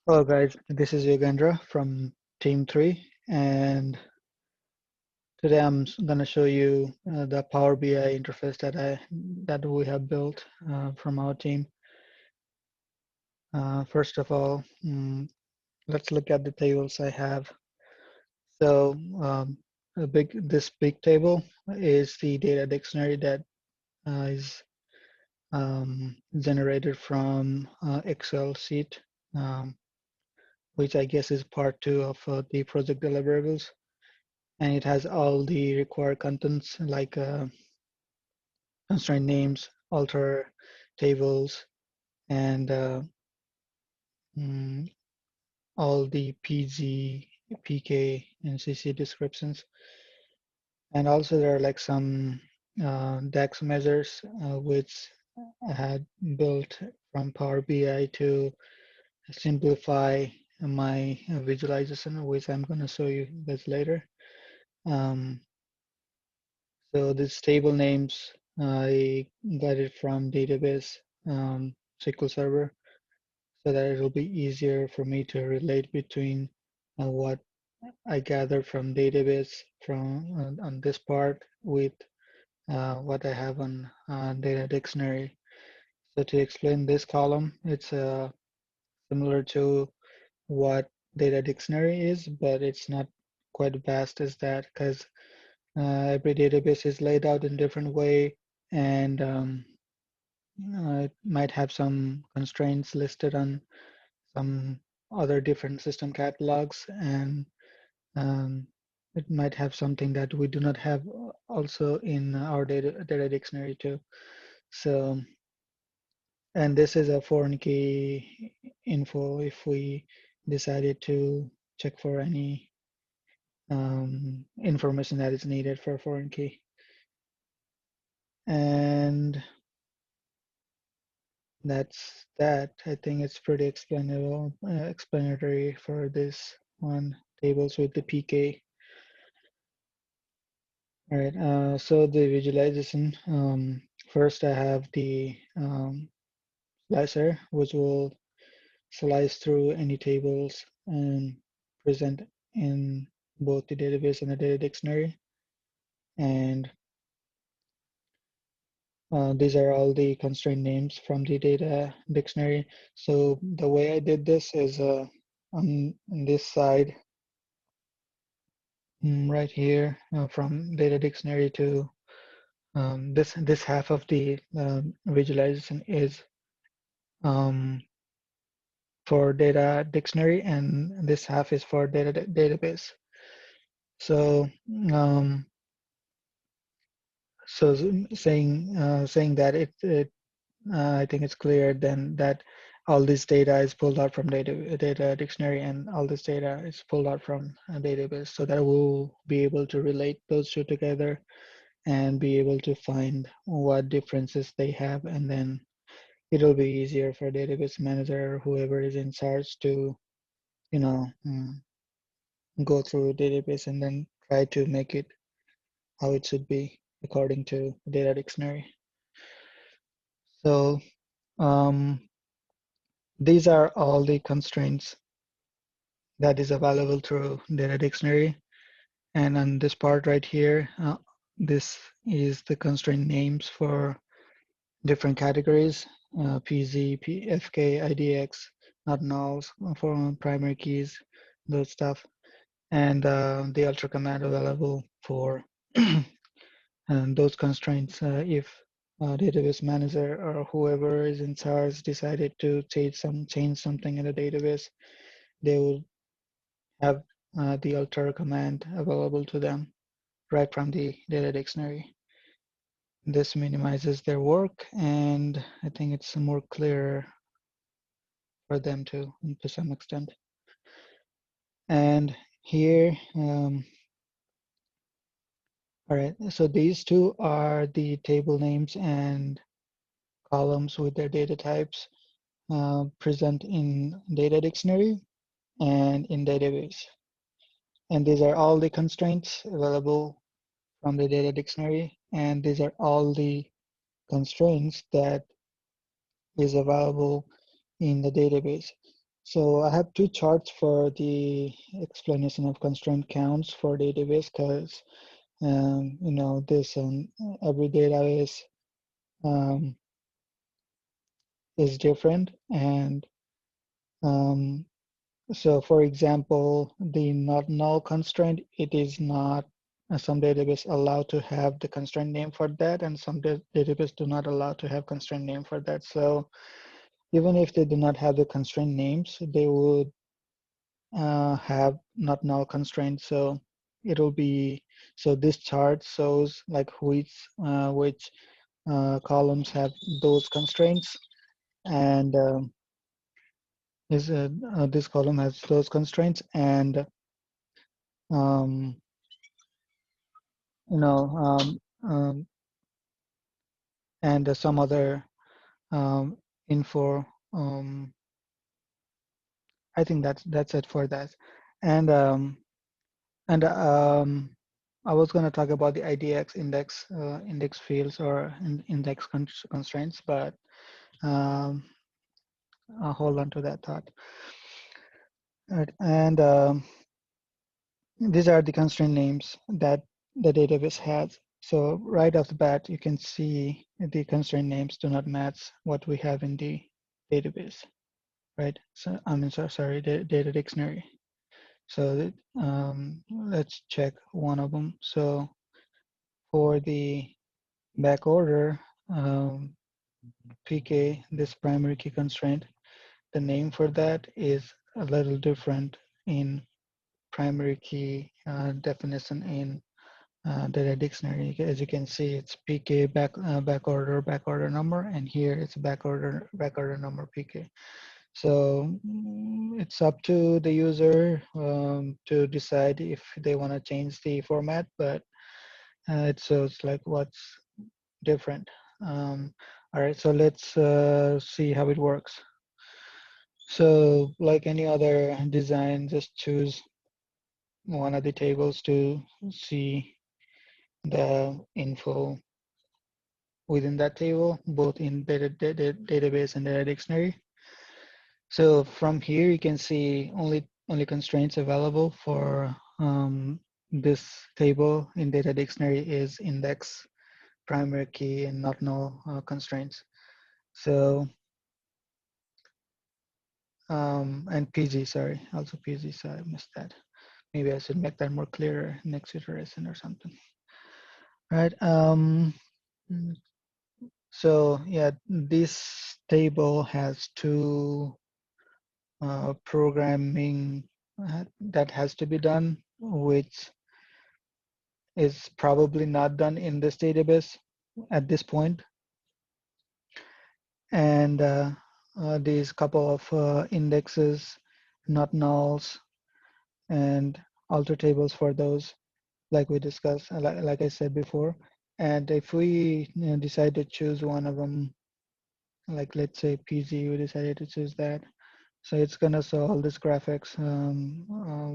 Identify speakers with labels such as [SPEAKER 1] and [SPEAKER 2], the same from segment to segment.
[SPEAKER 1] Hello guys, this is Yogendra from Team 3 and today I'm going to show you the Power BI interface that we have built from our team. First of all, let's look at the tables I have. So this big table is the data dictionary that is generated from Excel sheet, um, which I guess is part 2 of the project deliverables. And it has all the required contents like constraint names, alter tables, and mm, all the PG, PK, and CC descriptions. And also there are like some DAX measures which I had built from Power BI to simplify my visualization, which I'm going to show you guys later. So this table names, I got it from database SQL Server so that it'll be easier for me to relate between what I gather from database from on this part with what I have on data dictionary. So to explain this column, it's similar to what data dictionary is, but it's not quite vast as that because every database is laid out in different way, and it might have some constraints listed on some other different system catalogs, and um, it might have something that we do not have also in our data dictionary too. So, and this is a foreign key info if we decided to check for any information that is needed for a foreign key. And that's that. I think it's pretty explainable, explanatory for this one, tables with the PK. All right, so the visualization, first I have the slicer, which will slice through any tables and present in both the database and the data dictionary. And these are all the constraint names from the data dictionary. So the way I did this is on this side, right here, from data dictionary to this half of the visualization is for data dictionary, and this half is for database. So so saying that I think it's clear then that all this data is pulled out from data dictionary, and all this data is pulled out from a database, so that we'll be able to relate those two together and be able to find what differences they have, and then it'll be easier for database manager or whoever is in charge to, you know, go through database and then try to make it how it should be according to data dictionary. So these are all the constraints that is available through data dictionary. And on this part right here, this is the constraint names for different categories, PZ, FK, IDX, not nulls for primary keys, those stuff. And the alter command available for those constraints if database manager or whoever is in charge decided to change something in the database, they will have the alter command available to them right from the data dictionary. This minimizes their work, and I think it's more clear for them to some extent. And here, all right, so these two are the table names and columns with their data types present in data dictionary and in database. And these are all the constraints available from the data dictionary, and these are all the constraints that is available in the database. So I have two charts for the explanation of constraint counts for database because you know this every database um, is different, and um, so for example, the not null constraint, it is not some database allow to have the constraint name for that, and some database do not allow to have constraint name for that. So even if they do not have the constraint names, they would have not null constraint. So it'll be, so this chart shows like which columns have those constraints, and this column has those constraints, and um, you know and some other um, info. I think that's it for that, and And I was going to talk about the IDX index fields or index constraints, but um, I'll hold on to that thought. Right. And these are the constraint names that the database has. So right off the bat, you can see the constraint names do not match what we have in the database, right? So I mean, sorry, the data dictionary. So let's check one of them. So for the back order, PK, this primary key constraint, the name for that is a little different in primary key definition in data dictionary. As you can see, it's PK back order number, and here it's back order number PK. So it's up to the user to decide if they want to change the format, but it shows like what's different. All right, so let's see how it works. So like any other design, just choose one of the tables to see the info within that table, both in database and data dictionary. So from here, you can see only constraints available for this table in data dictionary is index, primary key, and not null constraints. So and PG, sorry, also PG, so I missed that. Maybe I should make that more clearer next iteration or something. Right. So yeah, this table has two programming that has to be done, which is probably not done in this database at this point. And these couple of indexes, not nulls, and alter tables for those, like we discussed, like I said before. And if we decide to choose one of them, like let's say PZ, we decided to choose that. So it's gonna show all this graphics,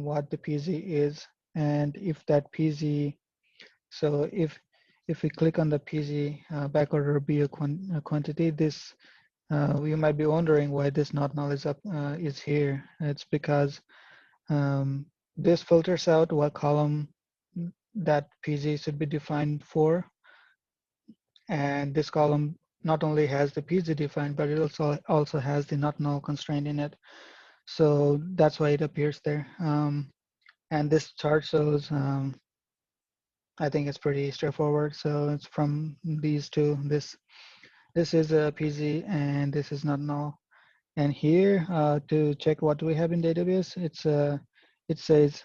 [SPEAKER 1] what the PZ is, and if that PZ, so if we click on the PZ backorder be a quantity, this you might be wondering why this not null is up is here. It's because this filters out what column that PZ should be defined for, and this column not only has the PZ defined, but it also has the not null constraint in it. So that's why it appears there. And this chart shows, I think it's pretty straightforward. So it's from these two. This is a PZ and this is not null. And here to check what we have in database, it says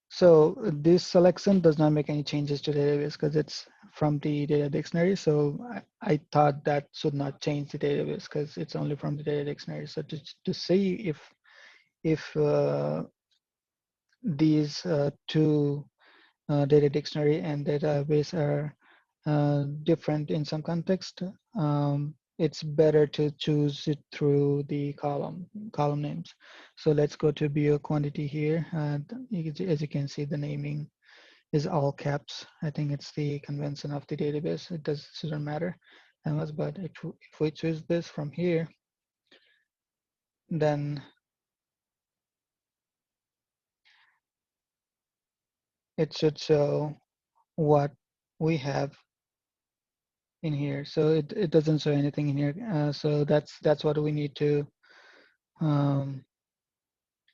[SPEAKER 1] so this selection does not make any changes to the database because it's from the data dictionary. So I thought that should not change the database because it's only from the data dictionary. So to see if these two data dictionary and database are different in some context, it's better to choose it through the column names. So let's go to bio quantity here. As you can see, the naming is all caps. I think it's the convention of the database. Shouldn't matter that much, but if we choose this from here, then it should show what we have in here. So it doesn't show anything in here. So that's what we need to um,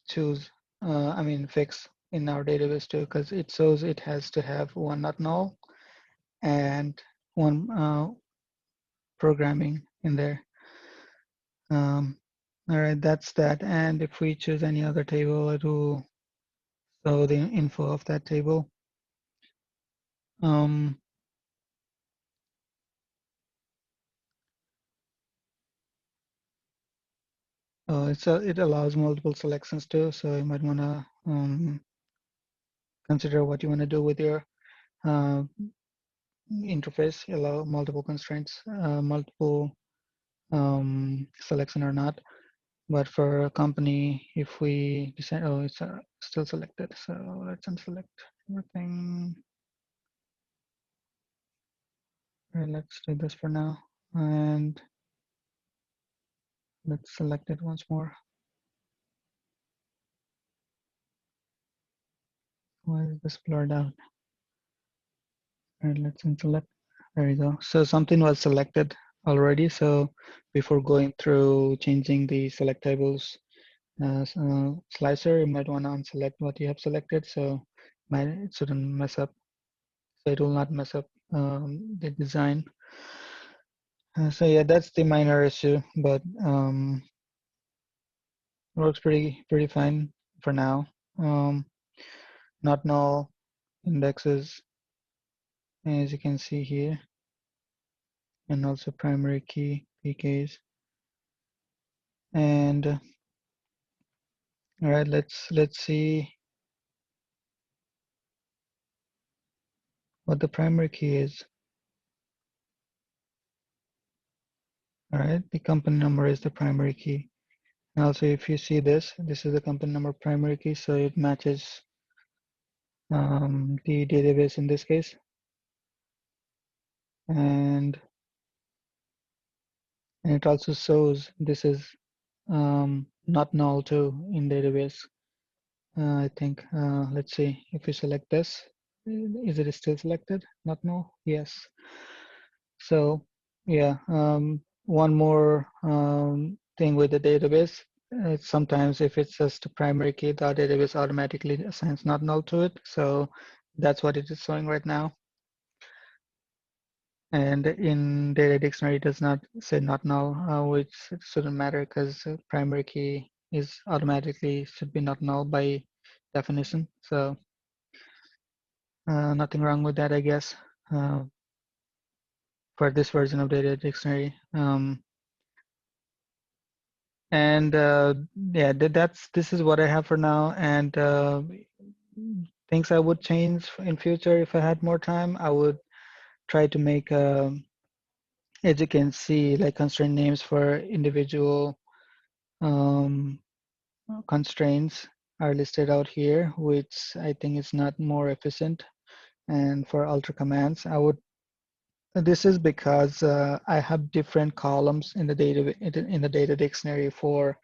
[SPEAKER 1] choose. I mean, fix in our database too, because it shows it has to have one not null and one programming in there. All right, that's that. And if we choose any other table, it will show the info of that table. Um, it allows multiple selections too, so you might want to consider what you want to do with your uh, interface. Allow multiple constraints, multiple selection or not. But for a company, if we decide, oh, it's still selected, so let's unselect everything. All right, let's do this for now, and let's select it once more. Why is this blurred out? All right, let's unselect. There you go. So something was selected already. So before going through changing the select tables slicer, you might want to unselect what you have selected, so it shouldn't mess up. So it will not mess up the design. So yeah, that's the minor issue, but works pretty fine for now. Not null indexes, as you can see here, and also primary key PKs. And all right, let's see what the primary key is. All right, the company number is the primary key. And also, if you see this is the company number primary key, so it matches the database in this case. And it also shows this is not null too in database. I think, let's see, if we select this, is it still selected? Not null? Yes. So yeah, one more thing with the database. Sometimes if it's just a primary key, the database automatically assigns not null to it. So that's what it is showing right now. And in data dictionary, it does not say not null, which shouldn't matter because primary key is automatically should be not null by definition. So nothing wrong with that, I guess, for this version of data dictionary. And yeah, this is what I have for now. And things I would change in future if I had more time, I would try to make, as you can see, like constraint names for individual constraints are listed out here, which I think is not more efficient. And for alter commands, I would. This is because I have different columns in the data dictionary for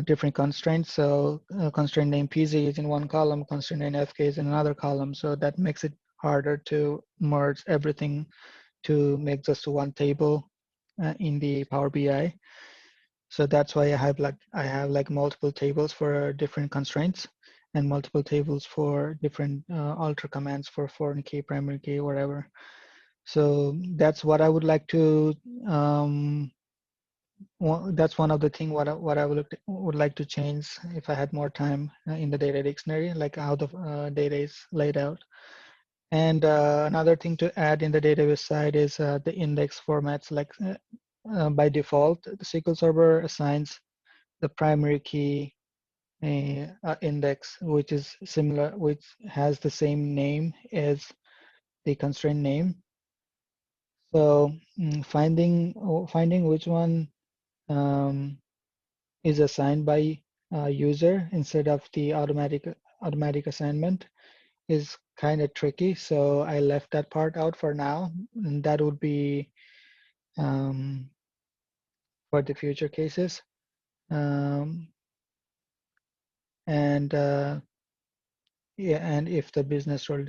[SPEAKER 1] different constraints. So constraint name PZ is in one column, constraint name FK is in another column. So that makes it harder to merge everything to make just one table in the Power BI. So that's why I have like multiple tables for different constraints and multiple tables for different alter commands for foreign key, primary key, whatever. So that's what I would like to that's one of the things what I would like to change if I had more time in the data dictionary, like how the data is laid out. And another thing to add in the database side is the index formats. Like by default, the SQL Server assigns the primary key index, which is similar, which has the same name as the constraint name. So finding which one is assigned by user instead of the automatic assignment is kind of tricky. So I left that part out for now, and that would be for the future cases. Um, and yeah, and if the business role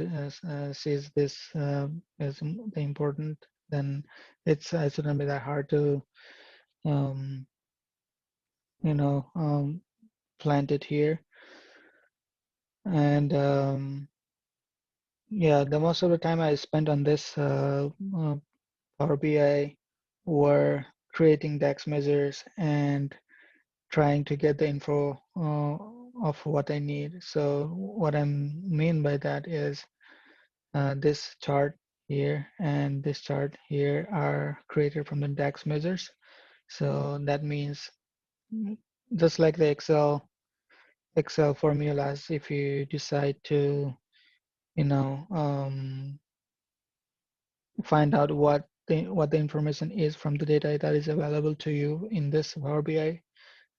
[SPEAKER 1] sees this as the important, then it shouldn't be that hard to um, you know plant it here. And yeah, the most of the time I spent on this Power BI were creating DAX measures and trying to get the info of what I need. So what I mean by that is this chart here and this chart here are created from the DAX measures. So that means just like the Excel formulas, if you decide to, you know, find out what the information is from the data that is available to you in this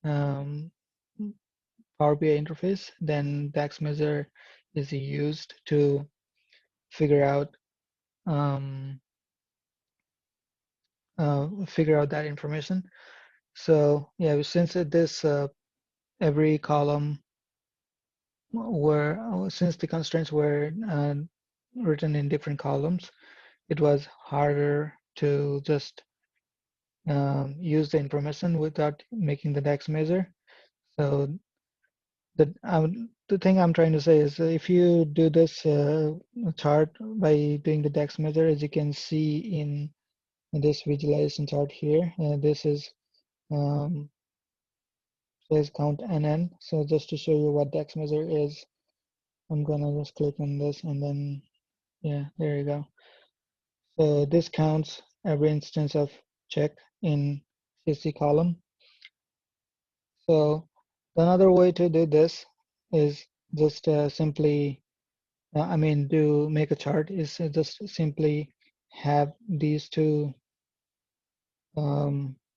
[SPEAKER 1] um, Power BI interface, then DAX measure is used to figure out um, figure out that information. So yeah, since this every column since the constraints were written in different columns, it was harder to just use the information without making the DAX measure. So the thing I'm trying to say is if you do this chart by doing the DAX measure, as you can see in this visualization chart here, this is um, says count NN. So just to show you what DAX measure is, I'm gonna just click on this and then yeah, there you go. So this counts every instance of check in CC column. So another way to do this is just simply, do make a chart is just simply have these two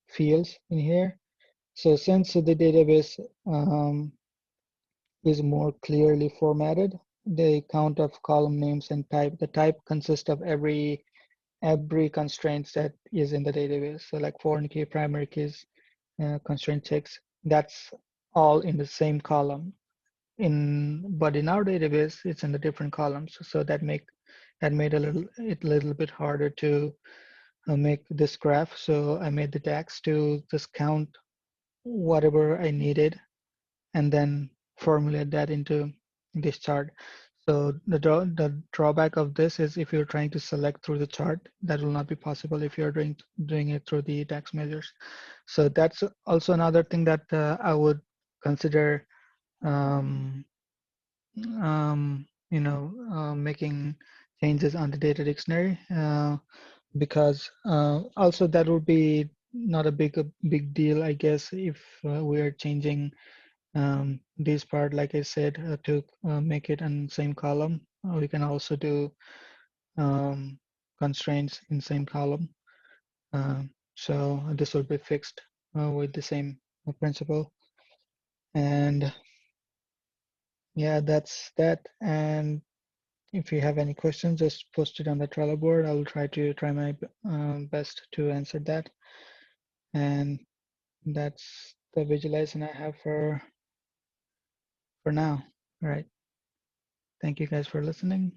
[SPEAKER 1] fields in here. So since the database is more clearly formatted, the count of column names and type, the type consists of every constraints that is in the database. So like foreign key, primary keys, constraint checks, that's all in the same column. But in our database, it's in the different columns. So that made it a little bit harder to make this graph. So I made the DAX to just count whatever I needed and then formulate that into this chart. So the drawback of this is if you're trying to select through the chart, that will not be possible if you're doing it through the DAX measures. So that's also another thing that I would consider um, making changes on the data dictionary because also that would be not a big deal, I guess, if we are changing this part, like I said, to make it in same column. We can also do um, constraints in same column. So this will be fixed with the same principle. And yeah, that's that. And if you have any questions, just post it on the Trello board. I'll try my best to answer that. And that's the visualization I have for now. All right. Thank you guys for listening.